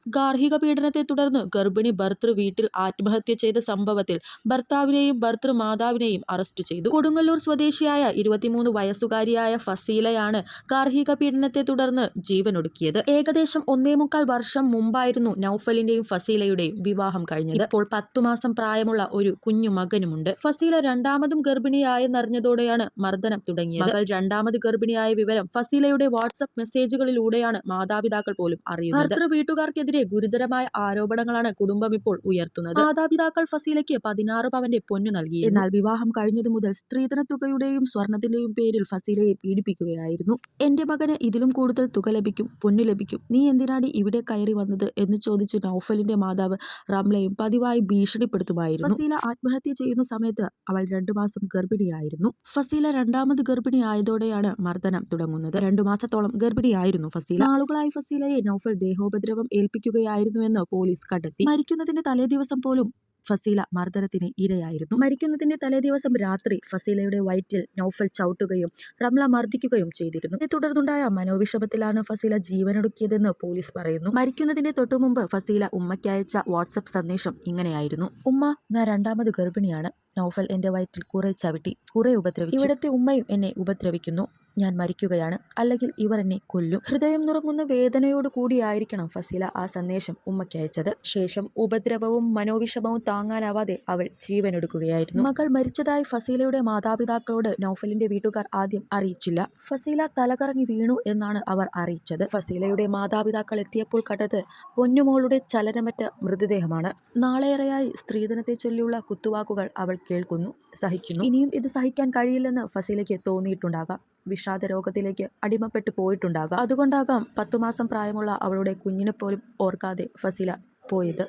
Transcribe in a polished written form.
ഗാർഹിക പീഡനത്തെ തുടർന്ന് ഗർഭിണി ഭർതൃ വീട്ടിൽ ആത്മഹത്യ ചെയ്ത സംഭവത്തിൽ ഭർത്താവിനെയും ഭർതൃമാതാവിനെയും അറസ്റ്റ് ചെയ്തു. കൊടുങ്ങല്ലൂർ സ്വദേശിയായ 23 വയസ്സുകാരിയായ ഫസീലയാണ് ഗാർഹിക പീഡനത്തെ തുടർന്ന് ജീവനൊടുക്കിയത്. ഏകദേശം 1.25 വർഷം മുമ്പായിരുന്നു നൗഫലിന്റെയും ഫസീലയുടെയും വിവാഹം കഴിഞ്ഞത്. ഇപ്പോൾ 10 മാസം പ്രായമുള്ള ഒരു കുഞ്ഞു മകനുമുണ്ട്. ഫസീല രണ്ടാമതും ഗർഭിണിയായെന്നറിഞ്ഞതോടെയാണ് മർദ്ദനം തുടങ്ങിയത്. മകൾ രണ്ടാമത് ഗർഭിണിയായ വിവരം ഫസീലയുടെ വാട്സ്ആപ്പ് മെസ്സേജുകളിലൂടെയാണ് മാതാപിതാക്കൾ പോലും അറിയുന്നത്. ഭർതൃ വീട്ടുകാർക്കെതിരെ ഗുരുതരമായ ആരോപണങ്ങളാണ് കുടുംബം ഇപ്പോൾ ഉയർത്തുന്നത്. മാതാപിതാക്കൾ ഫസീലയ്ക്ക് 16 പവന്റെ പൊന്നു നൽകി. എന്നാൽ വിവാഹം കഴിഞ്ഞതു മുതൽ സ്ത്രീധന തുകയുടെയും സ്വർണത്തിന്റെയും പേരിൽ ഫസീലയെ പീഡിപ്പിക്കുകയായിരുന്നു. എന്റെ മകന് ഇതിലും കൂടുതൽ തുക ലഭിക്കും, പൊന്നു ലഭിക്കും, നീ എന്തിനാടി ഇവിടെ കയറി വന്നത് എന്ന് ചോദിച്ച് നൗഫലിന്റെ മാതാവ് റംലയും പതിവായി ഭീഷണിപ്പെടുത്തുമായിരുന്നു. ഫസീല ആത്മഹത്യ ചെയ്യുന്ന സമയത്ത് അവൾ 2 മാസം ഗർഭിണിയായിരുന്നു. ഫസീല രണ്ടാമത് ഗർഭിണിയായതോടെയാണ് മർദ്ദനം തുടങ്ങുന്നത്. 2 മാസത്തോളം ഗർഭിണിയായിരുന്നു ഫസീല. നാളുകളായി ഫസീലയെ നൗഫൽ ദേഹോപദ്രവം ഏൽപ്പിക്കുകയായിരുന്നുവെന്ന് പോലീസ് കണ്ടെത്തി. മരിക്കുന്നതിന്റെ തലേദിവസം പോലും ഫസീല മർദ്ദനത്തിന് ഇരയായിരുന്നു. മരിക്കുന്നതിന്റെ തലേദിവസം രാത്രി ഫസീലയുടെ വയറ്റിൽ നൗഫൽ ചവിട്ടുകയും റംല മർദ്ദിക്കുകയും ചെയ്തിരുന്നു. ഇതേ തുടർന്നുണ്ടായ മനോവിഷമത്തിലാണ് ഫസീല ജീവനൊടുക്കിയതെന്ന് പോലീസ് പറയുന്നു. മരിക്കുന്നതിന്റെ തൊട്ടുമുമ്പ് ഫസീല ഉമ്മയ്ക്ക് അയച്ച വാട്സ്ആപ്പ് സന്ദേശം ഇങ്ങനെയായിരുന്നു: ഉമ്മ, ഞാൻ രണ്ടാമത് ഗർഭിണിയാണ്. നൗഫൽ എന്റെ വയറ്റിൽ കുറെ ചവിട്ടി, കുറെ ഉപദ്രവിച്ചു. ഇവിടുത്തെ ഉമ്മയും എന്നെ ഉപദ്രവിക്കുന്നു. ഞാൻ മരിക്കുകയാണ്, അല്ലെങ്കിൽ ഇവർ എന്നെ കൊല്ലും. ഹൃദയം നുറങ്ങുന്ന വേദനയോട് കൂടിയായിരിക്കണം ഫസീല ആ സന്ദേശം ഉമ്മയ്ക്ക് അയച്ചത്. ശേഷം ഉപദ്രവവും മനോവിഷമവും താങ്ങാനാവാതെ അവൾ ജീവനെടുക്കുകയായിരുന്നു. മകൾ മരിച്ചതായി ഫസീലയുടെ മാതാപിതാക്കളോട് നൗഫലിന്റെ വീട്ടുകാർ ആദ്യം അറിയിച്ചില്ല. ഫസീല തലകറങ്ങി വീണു എന്നാണ് അവർ അറിയിച്ചത്. ഫസീലയുടെ മാതാപിതാക്കൾ എത്തിയപ്പോൾ കണ്ടത് പൊന്നുമോളുടെ ചലനമറ്റ മൃതദേഹമാണ്. നാളേറെയായി സ്ത്രീധനത്തെ ചൊല്ലിയുള്ള കുത്തുവാക്കുകൾ അവൾ കേൾക്കുന്നു, സഹിക്കുന്നു. ഇനിയും ഇത് സഹിക്കാൻ കഴിയില്ലെന്ന് ഫസീലയ്ക്ക് തോന്നിയിട്ടുണ്ടാകാം. വിഷാദ രോഗത്തിലേക്ക് അടിമപ്പെട്ടു പോയിട്ടുണ്ടാകാം. അതുകൊണ്ടാകാം 10 മാസം പ്രായമുള്ള അവളുടെ കുഞ്ഞിനെ പോലും ഓർക്കാതെ ഫസീല പോയത്.